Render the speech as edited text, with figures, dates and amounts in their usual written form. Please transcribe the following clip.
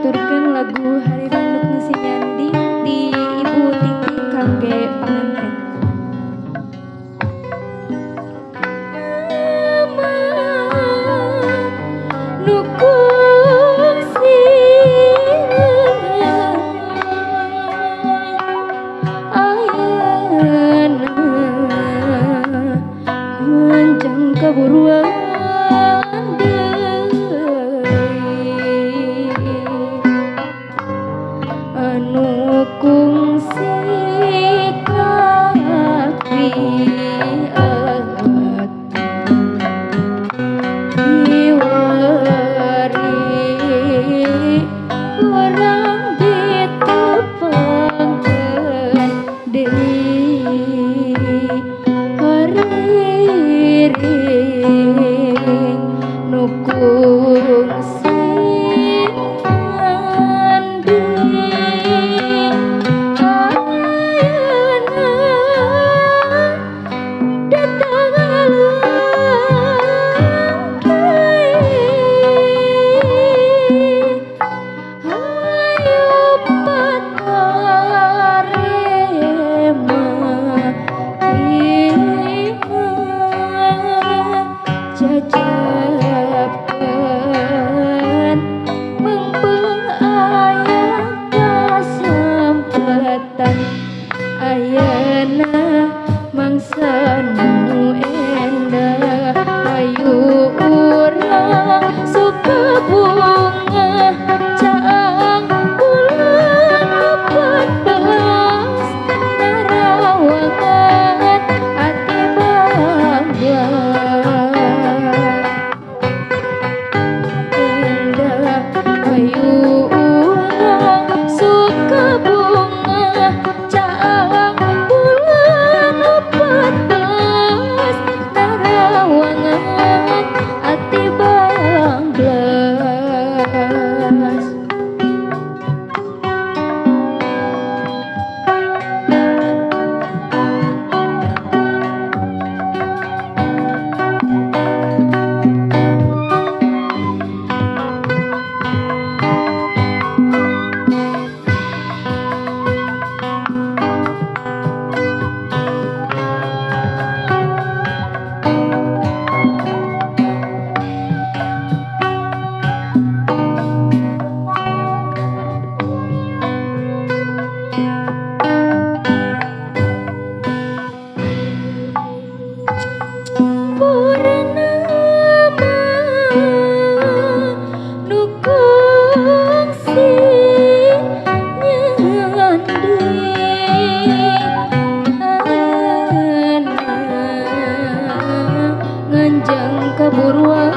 ngaturkeun lagu Hari Randuk Nu Sinyandi di Ibu Titi kangge panganten. Nu kungsi ayeuna manjang kaburuan anu kungsi kapi hiwari urang ditepangkeun deui hariring nu kungsi jajabkeun mengpeung aya kasempatan ayeuna mangsa nu endah hayu urang suka bunga caang bulan 14 narawangan ati bangga endah hayu urang suka bunga caang bulan 14 narawangan ati banglas. Purnama nu kungsi nyandi ayeuna nganjang kaburuan